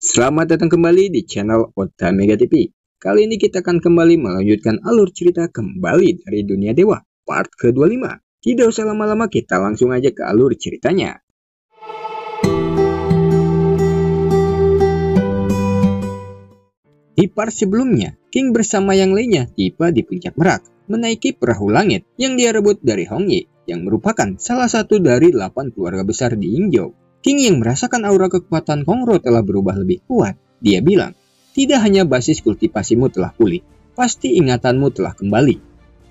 Selamat datang kembali di channel Otamega TV. Kali ini kita akan kembali melanjutkan alur cerita kembali dari Dunia Dewa part ke-25. Tidak usah lama-lama, kita langsung aja ke alur ceritanya. Di part sebelumnya, King bersama yang lainnya tiba di puncak Merak, menaiki perahu langit yang dia rebut dari Hong Yi, yang merupakan salah satu dari 8 keluarga besar di Yingzhou. King yang merasakan aura kekuatan Kongro telah berubah lebih kuat. Dia bilang, tidak hanya basis kultivasimu telah pulih, pasti ingatanmu telah kembali.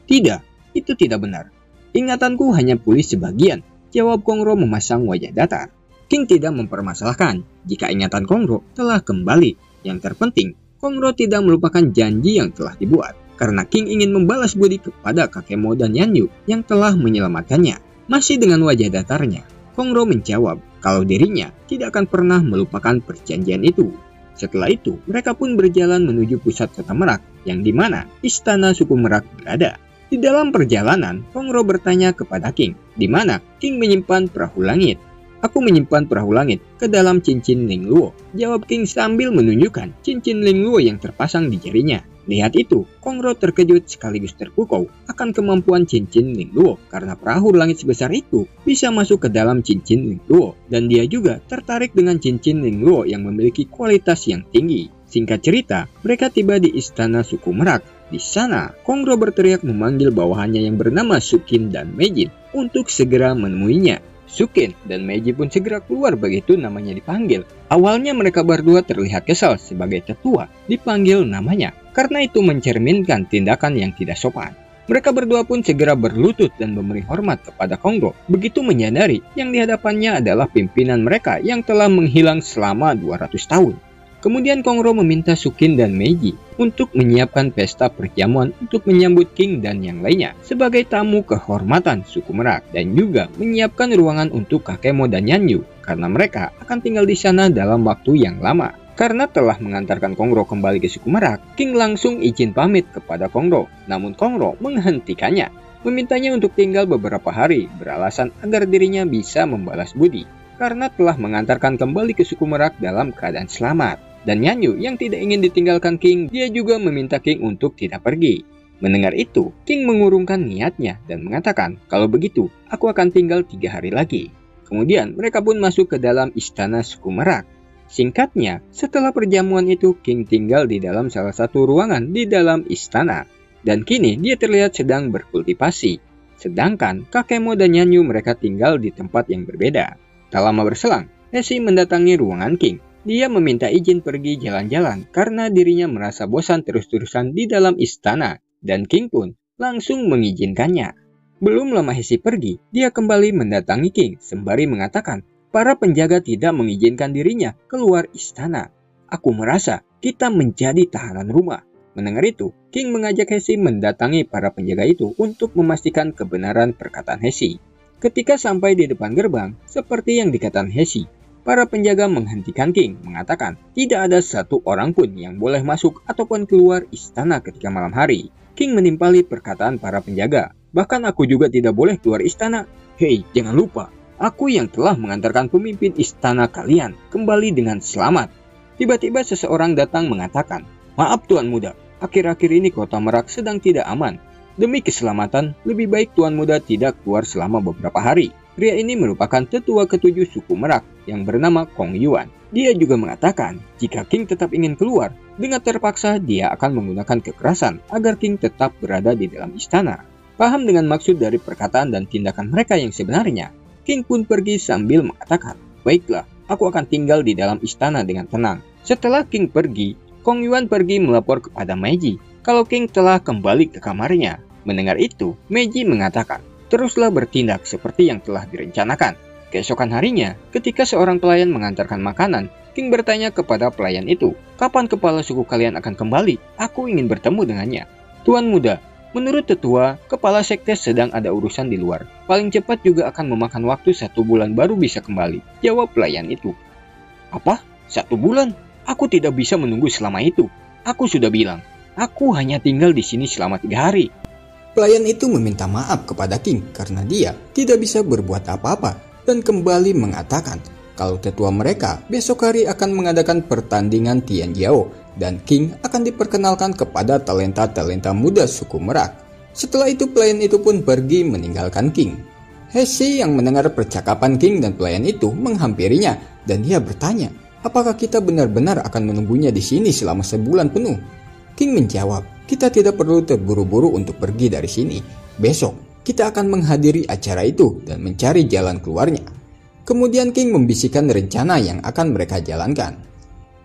Tidak, itu tidak benar. Ingatanku hanya pulih sebagian, jawab Kongro memasang wajah datar. King tidak mempermasalahkan jika ingatan Kongro telah kembali. Yang terpenting, Kongro tidak melupakan janji yang telah dibuat, karena King ingin membalas budi kepada kakek dan Yanyu yang telah menyelamatkannya. Masih dengan wajah datarnya, Kongro menjawab kalau dirinya tidak akan pernah melupakan perjanjian itu. Setelah itu, mereka pun berjalan menuju pusat kota Merak, yang dimana istana suku Merak berada. Di dalam perjalanan, Kongro bertanya kepada King, di mana King menyimpan perahu langit. Aku menyimpan perahu langit ke dalam cincin Lingluo, jawab King sambil menunjukkan cincin Lingluo yang terpasang di jarinya. Lihat itu, Kongro terkejut sekaligus terpukau akan kemampuan cincin Lingluo karena perahu langit sebesar itu bisa masuk ke dalam cincin Lingluo, dan dia juga tertarik dengan cincin Lingluo yang memiliki kualitas yang tinggi. Singkat cerita, mereka tiba di istana suku Merak. Di sana, Kongro berteriak memanggil bawahannya yang bernama Sukin dan Meijin untuk segera menemuinya. Sukin dan Meiji pun segera keluar begitu namanya dipanggil. Awalnya mereka berdua terlihat kesal sebagai tetua dipanggil namanya, karena itu mencerminkan tindakan yang tidak sopan. Mereka berdua pun segera berlutut dan memberi hormat kepada Kongro, begitu menyadari yang dihadapannya adalah pimpinan mereka yang telah menghilang selama 200 tahun. Kemudian Kongro meminta Sukin dan Meiji untuk menyiapkan pesta perjamuan untuk menyambut King dan yang lainnya sebagai tamu kehormatan suku Merak, dan juga menyiapkan ruangan untuk Kakemo dan Yanyu karena mereka akan tinggal di sana dalam waktu yang lama. Karena telah mengantarkan Kongro kembali ke suku Merak, King langsung izin pamit kepada Kongro, namun Kongro menghentikannya, memintanya untuk tinggal beberapa hari beralasan agar dirinya bisa membalas budi karena telah mengantarkan kembali ke suku Merak dalam keadaan selamat. Dan Yanyu yang tidak ingin ditinggalkan King, dia juga meminta King untuk tidak pergi. Mendengar itu, King mengurungkan niatnya dan mengatakan, kalau begitu, aku akan tinggal 3 hari lagi. Kemudian mereka pun masuk ke dalam istana suku Merak. Singkatnya, setelah perjamuan itu, King tinggal di dalam salah satu ruangan di dalam istana. Dan kini dia terlihat sedang berkultivasi. Sedangkan Kakemo dan Yanyu mereka tinggal di tempat yang berbeda. Tak lama berselang, Heshi mendatangi ruangan King. Dia meminta izin pergi jalan-jalan karena dirinya merasa bosan terus-terusan di dalam istana, dan King pun langsung mengizinkannya. Belum lama Heshi pergi, dia kembali mendatangi King sembari mengatakan para penjaga tidak mengizinkan dirinya keluar istana. Aku merasa kita menjadi tahanan rumah. Mendengar itu, King mengajak Heshi mendatangi para penjaga itu untuk memastikan kebenaran perkataan Heshi. Ketika sampai di depan gerbang, seperti yang dikatakan Heshi, para penjaga menghentikan King, mengatakan tidak ada satu orang pun yang boleh masuk ataupun keluar istana ketika malam hari. King menimpali perkataan para penjaga, bahkan aku juga tidak boleh keluar istana. Hei, jangan lupa, aku yang telah mengantarkan pemimpin istana kalian kembali dengan selamat. Tiba-tiba seseorang datang mengatakan, maaf Tuan Muda, akhir-akhir ini kota Merak sedang tidak aman. Demi keselamatan, lebih baik Tuan Muda tidak keluar selama beberapa hari. Pria ini merupakan tetua ke-7 suku Merak yang bernama Kong Yuan. Dia juga mengatakan jika King tetap ingin keluar, dengan terpaksa dia akan menggunakan kekerasan agar King tetap berada di dalam istana. Paham dengan maksud dari perkataan dan tindakan mereka yang sebenarnya, King pun pergi sambil mengatakan, baiklah, aku akan tinggal di dalam istana dengan tenang. Setelah King pergi, Kong Yuan pergi melapor kepada Meiji kalau King telah kembali ke kamarnya. Mendengar itu, Meiji mengatakan, teruslah bertindak seperti yang telah direncanakan. Keesokan harinya, ketika seorang pelayan mengantarkan makanan, King bertanya kepada pelayan itu, kapan kepala suku kalian akan kembali? Aku ingin bertemu dengannya. Tuan Muda, menurut tetua, kepala sekte sedang ada urusan di luar. Paling cepat juga akan memakan waktu 1 bulan baru bisa kembali, jawab pelayan itu. Apa? 1 bulan? Aku tidak bisa menunggu selama itu. Aku sudah bilang, aku hanya tinggal di sini selama 3 hari. Pelayan itu meminta maaf kepada King karena dia tidak bisa berbuat apa-apa dan kembali mengatakan kalau tetua mereka besok hari akan mengadakan pertandingan Tianjiao dan King akan diperkenalkan kepada talenta-talenta muda suku Merak. Setelah itu pelayan itu pun pergi meninggalkan King. Hesi yang mendengar percakapan King dan pelayan itu menghampirinya dan dia bertanya, apakah kita benar-benar akan menunggunya di sini selama sebulan penuh? King menjawab, kita tidak perlu terburu-buru untuk pergi dari sini. Besok kita akan menghadiri acara itu dan mencari jalan keluarnya. Kemudian King membisikkan rencana yang akan mereka jalankan.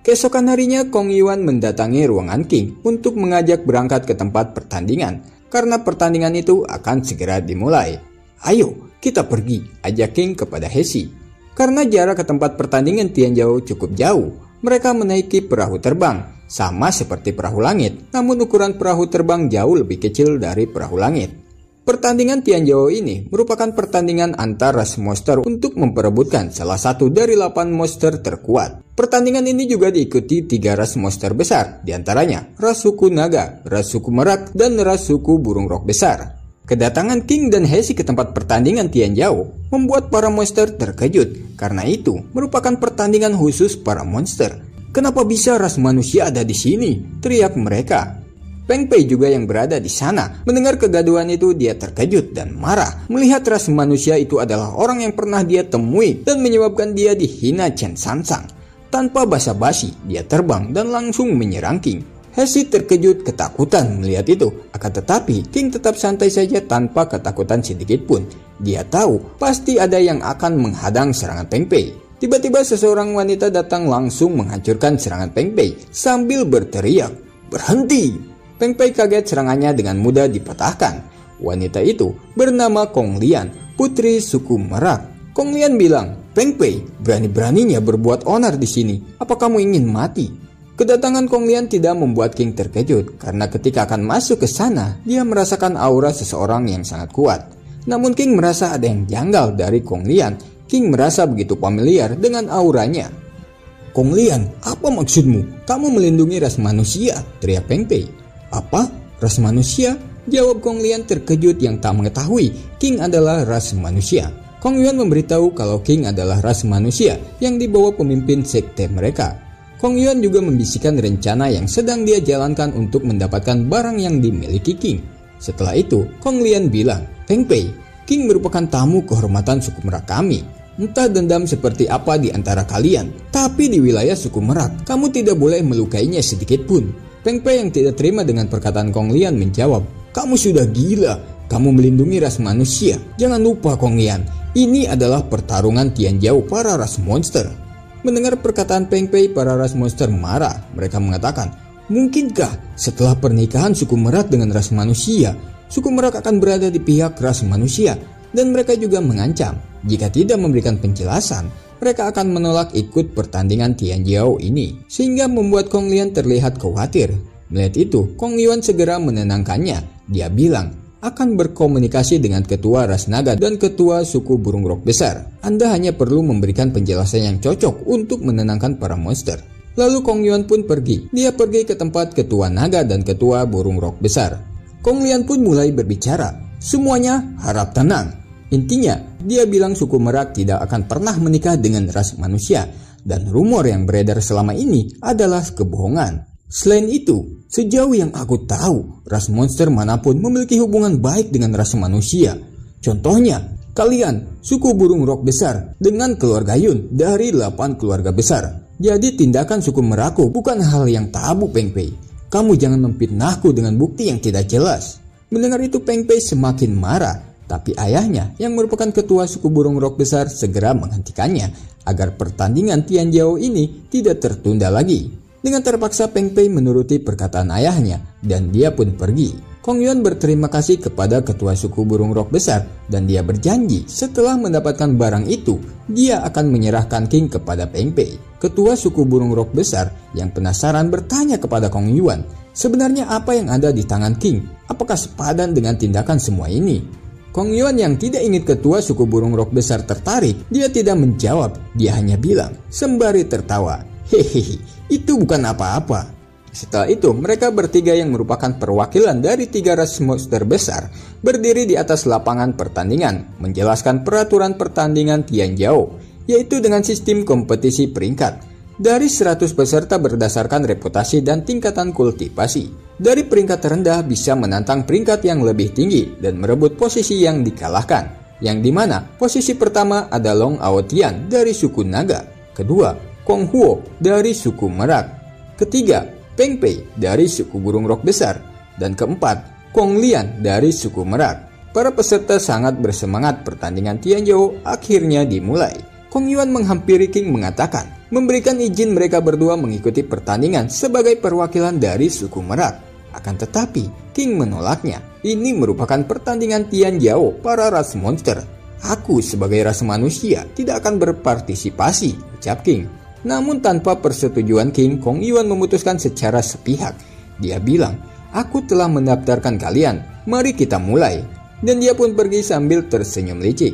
Keesokan harinya Kong Yuan mendatangi ruangan King untuk mengajak berangkat ke tempat pertandingan karena pertandingan itu akan segera dimulai. Ayo kita pergi, ajak King kepada Hesi. Karena jarak ke tempat pertandingan Tianjiao cukup jauh, mereka menaiki perahu terbang, sama seperti perahu langit, namun ukuran perahu terbang jauh lebih kecil dari perahu langit. Pertandingan Tianjiao ini merupakan pertandingan antar ras monster untuk memperebutkan salah satu dari 8 monster terkuat. Pertandingan ini juga diikuti 3 ras monster besar, diantaranya ras suku naga, ras suku merak, dan ras suku burung rok besar. Kedatangan King dan Hesi ke tempat pertandingan Tianjiao membuat para monster terkejut, karena itu merupakan pertandingan khusus para monster. Kenapa bisa ras manusia ada di sini? Teriak mereka. Peng Pei juga yang berada di sana. Mendengar kegaduhan itu dia terkejut dan marah melihat ras manusia itu adalah orang yang pernah dia temui dan menyebabkan dia dihina Chen Sansang. Tanpa basa-basi dia terbang dan langsung menyerang King. Hesi terkejut ketakutan melihat itu, akan tetapi King tetap santai saja tanpa ketakutan sedikit pun. Dia tahu pasti ada yang akan menghadang serangan Peng Pei. Tiba-tiba seseorang wanita datang langsung menghancurkan serangan Peng Pei sambil berteriak, "Berhenti!" Peng Pei kaget serangannya dengan mudah dipatahkan. Wanita itu bernama Kong Lian, putri suku Merak. Kong Lian bilang, "Peng Pei, berani-beraninya berbuat onar di sini. Apa kamu ingin mati?" Kedatangan Kong Lian tidak membuat King terkejut, karena ketika akan masuk ke sana, dia merasakan aura seseorang yang sangat kuat. Namun King merasa ada yang janggal dari Kong Lian. King merasa begitu familiar dengan auranya. "Kong Lian, apa maksudmu? Kamu melindungi ras manusia," teriak Peng Pei. "Apa? Ras manusia?" jawab Kong Lian terkejut yang tak mengetahui King adalah ras manusia. Kong Yuan memberitahu kalau King adalah ras manusia yang dibawa pemimpin sekte mereka. Kong Yuan juga membisikkan rencana yang sedang dia jalankan untuk mendapatkan barang yang dimiliki King. Setelah itu, Kong Lian bilang, "Peng Pei, King merupakan tamu kehormatan suku Merak kami. Entah dendam seperti apa di antara kalian, tapi di wilayah suku Merak, kamu tidak boleh melukainya sedikit pun." Peng Pei yang tidak terima dengan perkataan Kong Lian menjawab, "Kamu sudah gila, kamu melindungi ras manusia. Jangan lupa Kong Lian, ini adalah pertarungan Tianjiao para ras monster." Mendengar perkataan Peng Pei, para ras monster marah. Mereka mengatakan, "Mungkinkah setelah pernikahan suku Merak dengan ras manusia, suku Merak akan berada di pihak ras manusia?" Dan mereka juga mengancam, jika tidak memberikan penjelasan, mereka akan menolak ikut pertandingan Tianjiao ini, sehingga membuat Kong Lian terlihat khawatir. Melihat itu, Kong Yuan segera menenangkannya. Dia bilang akan berkomunikasi dengan ketua ras naga dan ketua suku burung rok besar. Anda hanya perlu memberikan penjelasan yang cocok untuk menenangkan para monster. Lalu Kong Yuan pun pergi. Dia pergi ke tempat ketua naga dan ketua burung rok besar. Kong Lian pun mulai berbicara. Semuanya harap tenang. Intinya, dia bilang suku Merak tidak akan pernah menikah dengan ras manusia, dan rumor yang beredar selama ini adalah kebohongan. Selain itu, sejauh yang aku tahu, ras monster manapun memiliki hubungan baik dengan ras manusia. Contohnya, kalian, suku burung rok besar, dengan keluarga Yun dari 8 keluarga besar. Jadi tindakan suku Meraku bukan hal yang tabu, Peng Pei. Kamu jangan memfitnahku dengan bukti yang tidak jelas. Mendengar itu Peng Pei semakin marah. Tapi ayahnya yang merupakan ketua suku burung rok besar segera menghentikannya agar pertandingan Tianjiao ini tidak tertunda lagi. Dengan terpaksa Peng Pei menuruti perkataan ayahnya dan dia pun pergi. Kong Yuan berterima kasih kepada ketua suku burung rok besar dan dia berjanji setelah mendapatkan barang itu dia akan menyerahkan King kepada Peng Pei. Ketua suku burung rok besar yang penasaran bertanya kepada Kong Yuan, sebenarnya apa yang ada di tangan King? Apakah sepadan dengan tindakan semua ini? Kong Yuan yang tidak ingin ketua suku burung rok besar tertarik, dia tidak menjawab, dia hanya bilang sembari tertawa, "Hehehe, itu bukan apa-apa." Setelah itu, mereka bertiga yang merupakan perwakilan dari 3 ras monster besar berdiri di atas lapangan pertandingan, menjelaskan peraturan pertandingan Tianjiao. yaitu dengan sistem kompetisi peringkat. Dari 100 peserta berdasarkan reputasi dan tingkatan kultivasi. Dari peringkat terendah bisa menantang peringkat yang lebih tinggi dan merebut posisi yang dikalahkan. Yang dimana posisi pertama ada Long Aotian dari suku Naga. Kedua, Kong Huo dari suku Merak. Ketiga, Peng Pei dari suku burung rok besar. Dan keempat, Kong Lian dari suku Merak. Para peserta sangat bersemangat pertandingan Tianzhou akhirnya dimulai. Kong Yuan menghampiri King mengatakan memberikan izin mereka berdua mengikuti pertandingan sebagai perwakilan dari suku Merak. Akan tetapi, King menolaknya. Ini merupakan pertandingan Tianzhou para ras monster. Aku sebagai ras manusia tidak akan berpartisipasi, ucap King. Namun tanpa persetujuan King, Kong Yuan memutuskan secara sepihak. Dia bilang, aku telah mendaftarkan kalian, mari kita mulai. Dan dia pun pergi sambil tersenyum licik.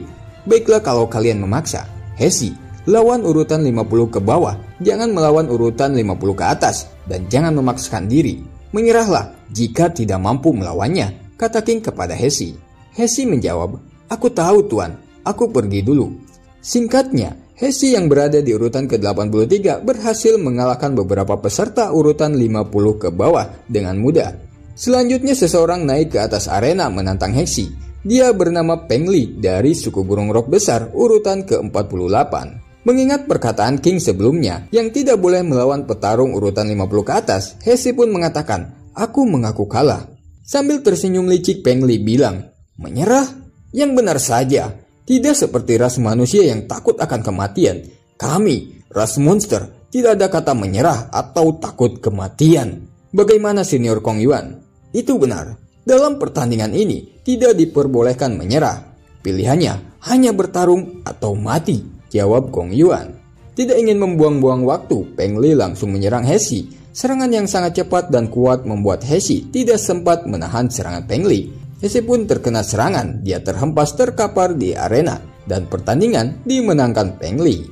Baiklah kalau kalian memaksa. Hesi, lawan urutan 50 ke bawah, jangan melawan urutan 50 ke atas, dan jangan memaksakan diri. Menyerahlah jika tidak mampu melawannya, kata King kepada Hesi. Hesi menjawab, aku tahu tuan, aku pergi dulu. Singkatnya, Hesi yang berada di urutan ke-83 berhasil mengalahkan beberapa peserta urutan 50 ke bawah dengan mudah. Selanjutnya seseorang naik ke atas arena menantang Hesi. Dia bernama Peng Li dari suku burung rok besar urutan ke-48. Mengingat perkataan King sebelumnya yang tidak boleh melawan petarung urutan 50 ke atas, Hesi pun mengatakan, aku mengaku kalah. Sambil tersenyum licik Peng Li bilang, menyerah? Yang benar saja. Tidak seperti ras manusia yang takut akan kematian. Kami, ras monster, tidak ada kata menyerah atau takut kematian. Bagaimana Senior Kong Yuan? Itu benar. Dalam pertandingan ini, tidak diperbolehkan menyerah. Pilihannya hanya bertarung atau mati, jawab Kong Yuan. Tidak ingin membuang-buang waktu, Peng Li langsung menyerang Hesi. Serangan yang sangat cepat dan kuat membuat Hesi tidak sempat menahan serangan Peng Li. Hesi pun terkena serangan, dia terhempas terkapar di arena, dan pertandingan dimenangkan Peng Li.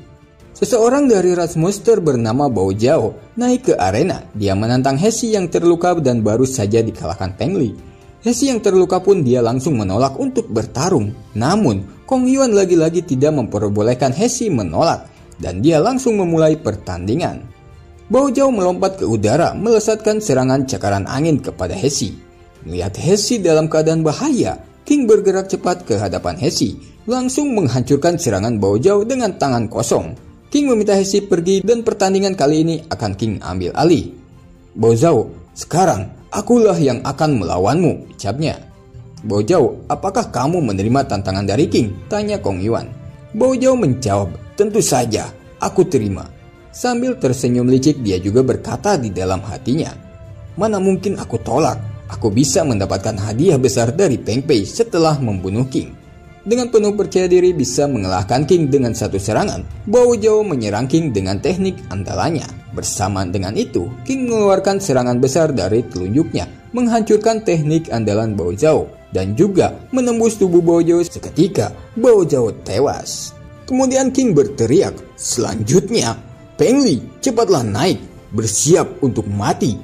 Seseorang dari ras monster bernama Bao Zhao naik ke arena. Dia menantang Hesi yang terluka dan baru saja dikalahkan Peng Li. Hesi yang terluka pun dia langsung menolak untuk bertarung. Namun, Kong Yuan lagi-lagi tidak memperbolehkan Hesi menolak, dan dia langsung memulai pertandingan. Bao Zhao melompat ke udara, melesatkan serangan cakaran angin kepada Hesi. Melihat Hesi dalam keadaan bahaya, King bergerak cepat ke hadapan Hesi, langsung menghancurkan serangan Bao Zhao dengan tangan kosong. King meminta Hesi pergi dan pertandingan kali ini akan King ambil alih. Bao Zhao, sekarang akulah yang akan melawanmu, ucapnya. Bao Zhao, apakah kamu menerima tantangan dari King? Tanya Kong Yuan. Bao Zhao menjawab, tentu saja, aku terima. Sambil tersenyum licik dia juga berkata di dalam hatinya, mana mungkin aku tolak. Aku bisa mendapatkan hadiah besar dari Peng Pei setelah membunuh King. Dengan penuh percaya diri bisa mengalahkan King dengan satu serangan, Bao Zhao menyerang King dengan teknik andalannya. Bersamaan dengan itu, King mengeluarkan serangan besar dari telunjuknya, menghancurkan teknik andalan Bao Zhao, dan juga menembus tubuh Bao Zhao. Seketika, Bao Zhao tewas. Kemudian King berteriak, selanjutnya, Peng Li, cepatlah naik, bersiap untuk mati.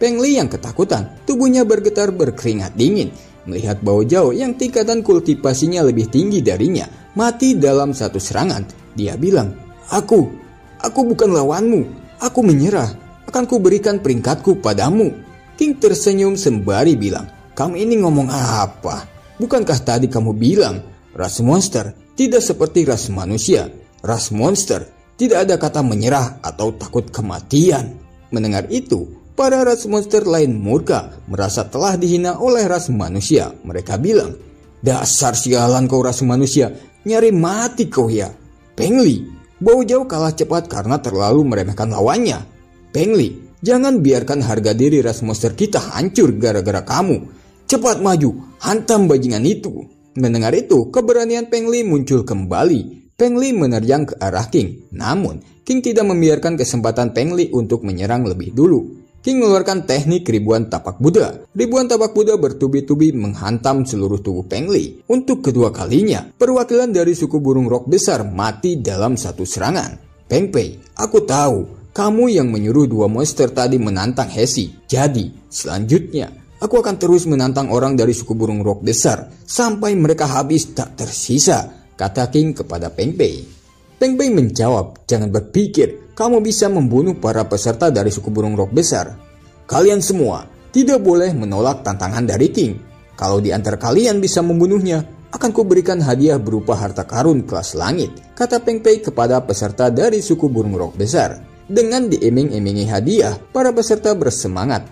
Peng Li yang ketakutan, tubuhnya bergetar berkeringat dingin. Melihat Bao Zhao yang tingkatan kultivasinya lebih tinggi darinya, mati dalam satu serangan. Dia bilang, Aku bukan lawanmu, aku menyerah, akan kuberikan peringkatku padamu. King tersenyum sembari bilang, kamu ini ngomong apa? Bukankah tadi kamu bilang, ras monster tidak seperti ras manusia. Ras monster tidak ada kata menyerah atau takut kematian. Mendengar itu, para ras monster lain murka, merasa telah dihina oleh ras manusia. Mereka bilang, dasar sialan kau ras manusia, nyari mati kau ya. Peng Li, Bao Zhao kalah cepat karena terlalu meremehkan lawannya. Peng Li, jangan biarkan harga diri ras monster kita hancur gara-gara kamu. Cepat maju, hantam bajingan itu. Mendengar itu, keberanian Peng Li muncul kembali. Peng Li menerjang ke arah King. Namun, King tidak membiarkan kesempatan Peng Li untuk menyerang lebih dulu. King mengeluarkan teknik ribuan tapak Buddha. Ribuan tapak Buddha bertubi-tubi menghantam seluruh tubuh Peng Li. Untuk kedua kalinya, perwakilan dari suku burung rok besar mati dalam satu serangan. Peng Pei, aku tahu, kamu yang menyuruh dua monster tadi menantang Hesi. Jadi, selanjutnya, aku akan terus menantang orang dari suku burung rok besar sampai mereka habis tak tersisa, kata King kepada Peng Pei. Peng Pei menjawab, jangan berpikir kamu bisa membunuh para peserta dari suku burung rok besar. Kalian semua tidak boleh menolak tantangan dari King. Kalau di antara kalian bisa membunuhnya, akan kuberikan hadiah berupa harta karun kelas langit, kata Peng Pei kepada peserta dari suku burung rok besar. Dengan diiming-imingi hadiah, para peserta bersemangat.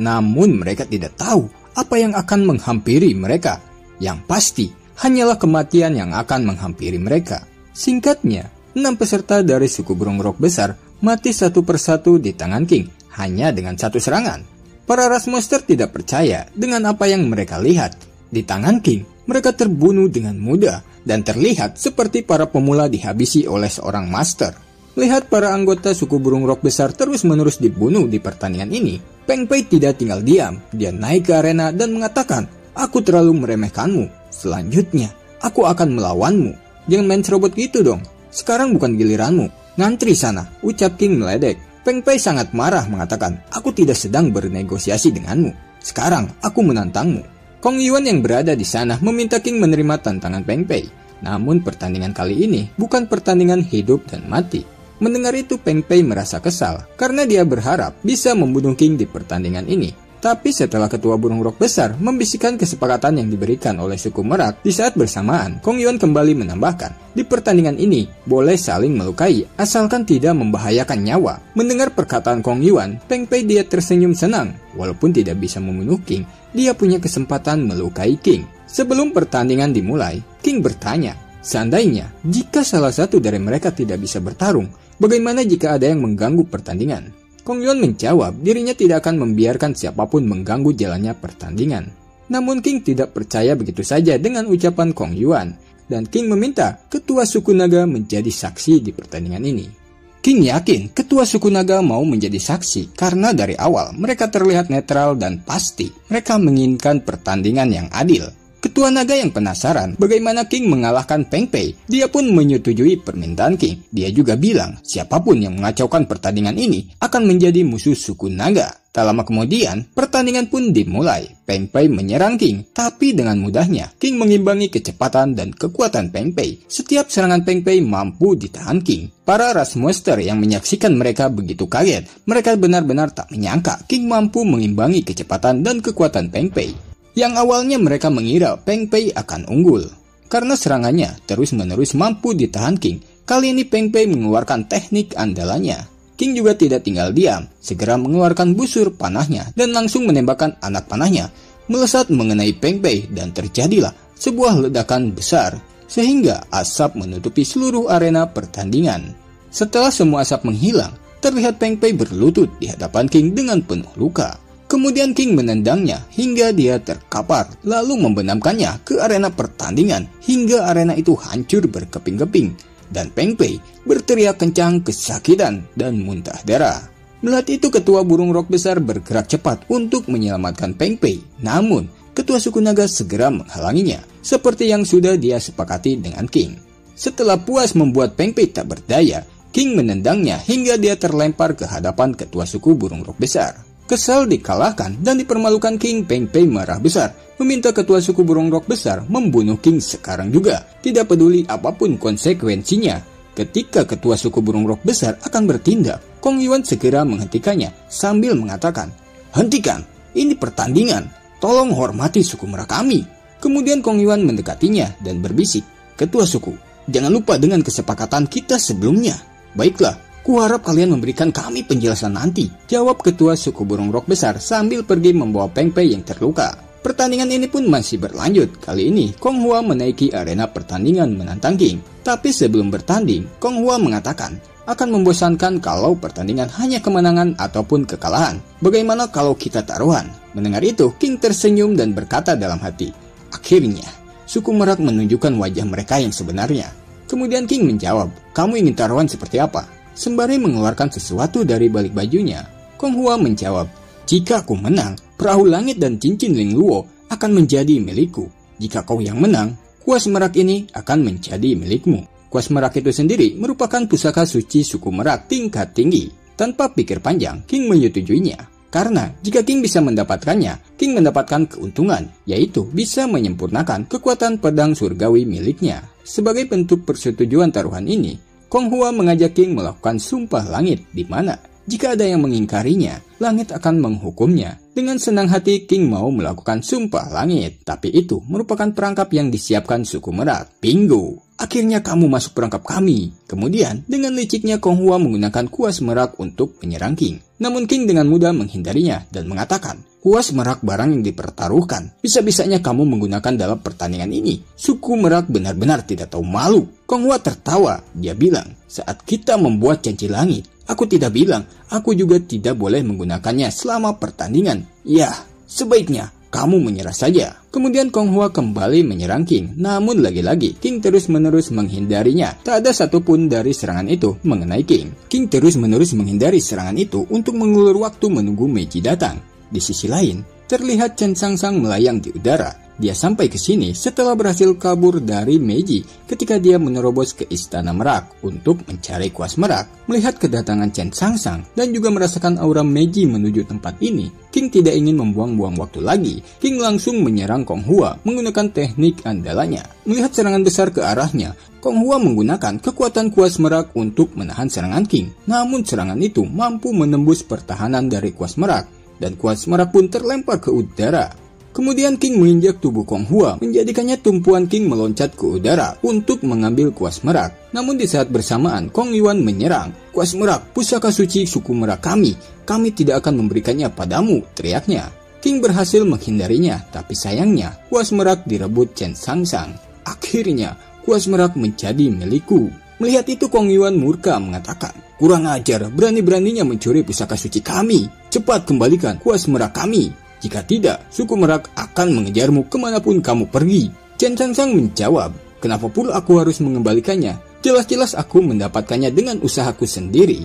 Namun mereka tidak tahu apa yang akan menghampiri mereka. Yang pasti, hanyalah kematian yang akan menghampiri mereka. Singkatnya, 6 peserta dari suku burung rok besar mati satu persatu di tangan King hanya dengan satu serangan. Para ras monster tidak percaya dengan apa yang mereka lihat. Di tangan King, mereka terbunuh dengan mudah dan terlihat seperti para pemula dihabisi oleh seorang master. Lihat para anggota suku burung rok besar terus-menerus dibunuh di pertandingan ini, Peng Pei tidak tinggal diam. Dia naik ke arena dan mengatakan, "Aku terlalu meremehkanmu. Selanjutnya, aku akan melawanmu. Jangan main serobot gitu dong. Sekarang bukan giliranmu. Ngantri sana," ucap King meledek. Peng Pei sangat marah mengatakan, "Aku tidak sedang bernegosiasi denganmu. Sekarang aku menantangmu." Kong Yuan yang berada di sana meminta King menerima tantangan Peng Pei. Namun pertandingan kali ini bukan pertandingan hidup dan mati. Mendengar itu Peng Pei merasa kesal karena dia berharap bisa membunuh King di pertandingan ini. Tapi setelah ketua burung rok besar membisikkan kesepakatan yang diberikan oleh suku Merak di saat bersamaan, Kong Yuan kembali menambahkan, di pertandingan ini boleh saling melukai asalkan tidak membahayakan nyawa. Mendengar perkataan Kong Yuan, Peng Pei dia tersenyum senang. Walaupun tidak bisa membunuh King, dia punya kesempatan melukai King. Sebelum pertandingan dimulai, King bertanya, seandainya jika salah satu dari mereka tidak bisa bertarung, bagaimana jika ada yang mengganggu pertandingan? Kong Yuan menjawab dirinya tidak akan membiarkan siapapun mengganggu jalannya pertandingan. Namun King tidak percaya begitu saja dengan ucapan Kong Yuan, dan King meminta ketua suku naga menjadi saksi di pertandingan ini. King yakin ketua suku naga mau menjadi saksi karena dari awal mereka terlihat netral dan pasti mereka menginginkan pertandingan yang adil. Ketua naga yang penasaran bagaimana King mengalahkan Peng Pei, dia pun menyetujui permintaan King. Dia juga bilang siapapun yang mengacaukan pertandingan ini akan menjadi musuh suku naga. Tak lama kemudian, pertandingan pun dimulai. Peng Pei menyerang King, tapi dengan mudahnya King mengimbangi kecepatan dan kekuatan Peng Pei. Setiap serangan Peng Pei mampu ditahan King. Para ras monster yang menyaksikan mereka begitu kaget. Mereka benar-benar tak menyangka King mampu mengimbangi kecepatan dan kekuatan Peng Pei. Yang awalnya mereka mengira Peng Pei akan unggul. Karena serangannya terus-menerus mampu ditahan King, kali ini Peng Pei mengeluarkan teknik andalannya. King juga tidak tinggal diam, segera mengeluarkan busur panahnya dan langsung menembakkan anak panahnya, melesat mengenai Peng Pei dan terjadilah sebuah ledakan besar, sehingga asap menutupi seluruh arena pertandingan. Setelah semua asap menghilang, terlihat Peng Pei berlutut di hadapan King dengan penuh luka. Kemudian King menendangnya hingga dia terkapar, lalu membenamkannya ke arena pertandingan hingga arena itu hancur berkeping-keping. Dan Peng Pei berteriak kencang kesakitan dan muntah darah. Melihat itu ketua burung rok besar bergerak cepat untuk menyelamatkan Peng Pei. Namun ketua suku naga segera menghalanginya, seperti yang sudah dia sepakati dengan King. Setelah puas membuat Peng Pei tak berdaya, King menendangnya hingga dia terlempar ke hadapan ketua suku burung rok besar. Kesal dikalahkan dan dipermalukan King, Peng Pei marah besar, meminta ketua suku burung rok besar membunuh King sekarang juga, tidak peduli apapun konsekuensinya. Ketika ketua suku burung rok besar akan bertindak, Kong Yuan segera menghentikannya sambil mengatakan, "Hentikan, ini pertandingan, tolong hormati suku merah kami." Kemudian Kong Yuan mendekatinya dan berbisik, "Ketua suku, jangan lupa dengan kesepakatan kita sebelumnya." "Baiklah, kuharap kalian memberikan kami penjelasan nanti," jawab ketua suku burung rok besar sambil pergi membawa Peng Pei yang terluka. Pertandingan ini pun masih berlanjut. Kali ini Kong Hua menaiki arena pertandingan menantang King. Tapi sebelum bertanding, Kong Hua mengatakan akan membosankan kalau pertandingan hanya kemenangan ataupun kekalahan. Bagaimana kalau kita taruhan? Mendengar itu, King tersenyum dan berkata dalam hati, "Akhirnya, suku Merak menunjukkan wajah mereka yang sebenarnya." Kemudian King menjawab, "Kamu ingin taruhan seperti apa?" Sembari mengeluarkan sesuatu dari balik bajunya, Kong Hua menjawab, "Jika aku menang, perahu langit dan cincin Ling Luo akan menjadi milikku. Jika kau yang menang, kuas merak ini akan menjadi milikmu." Kuas merak itu sendiri merupakan pusaka suci suku Merak tingkat tinggi. Tanpa pikir panjang, King menyetujuinya. Karena jika King bisa mendapatkannya, King mendapatkan keuntungan, yaitu bisa menyempurnakan kekuatan pedang surgawi miliknya. Sebagai bentuk persetujuan taruhan ini, Kong Hua mengajak King melakukan sumpah langit, di mana jika ada yang mengingkarinya, langit akan menghukumnya. Dengan senang hati King mau melakukan sumpah langit, tapi itu merupakan perangkap yang disiapkan suku Merak. Bingo! Akhirnya kamu masuk perangkap kami. Kemudian, dengan liciknya Kong Hua menggunakan kuas merak untuk menyerang King. Namun King dengan mudah menghindarinya dan mengatakan, kuas merak barang yang dipertaruhkan. Bisa-bisanya kamu menggunakan dalam pertandingan ini. Suku Merak benar-benar tidak tahu malu. Kong Hua tertawa. Dia bilang, saat kita membuat janji langit, aku tidak bilang, aku juga tidak boleh menggunakannya selama pertandingan. Ya, sebaiknya kamu menyerah saja. Kemudian Kong Hua kembali menyerang King. Namun lagi-lagi King terus-menerus menghindarinya. Tak ada satupun dari serangan itu mengenai King. King terus-menerus menghindari serangan itu untuk mengulur waktu menunggu Meiji datang. Di sisi lain, terlihat Chen Sangsang melayang di udara. Dia sampai ke sini setelah berhasil kabur dari Meiji ketika dia menerobos ke Istana Merak untuk mencari kuas merak. Melihat kedatangan Chen Sangsang dan juga merasakan aura Meiji menuju tempat ini, King tidak ingin membuang-buang waktu lagi. King langsung menyerang Kong Hua menggunakan teknik andalannya. Melihat serangan besar ke arahnya, Kong Hua menggunakan kekuatan kuas merak untuk menahan serangan King. Namun serangan itu mampu menembus pertahanan dari kuas merak, dan kuas merak pun terlempar ke udara. Kemudian King menginjak tubuh Kong Hua, menjadikannya tumpuan King meloncat ke udara untuk mengambil kuas merak. Namun di saat bersamaan, Kong Yuan menyerang. Kuas merak, pusaka suci suku Merak kami tidak akan memberikannya padamu, teriaknya. King berhasil menghindarinya, tapi sayangnya, kuas merak direbut Chen Sangsang. Akhirnya, kuas merak menjadi milikku. Melihat itu Kong Yuan murka mengatakan, kurang ajar, berani-beraninya mencuri pusaka suci kami. Cepat kembalikan kuas merak kami. Jika tidak, suku Merak akan mengejarmu kemanapun kamu pergi. Chen Sangsang menjawab, kenapa pula aku harus mengembalikannya? Jelas-jelas aku mendapatkannya dengan usahaku sendiri.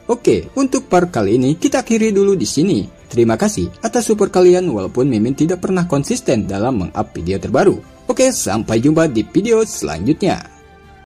Oke, untuk part kali ini kita akhiri dulu di sini. Terima kasih atas support kalian walaupun Mimin tidak pernah konsisten dalam meng-up video terbaru. Oke, sampai jumpa di video selanjutnya.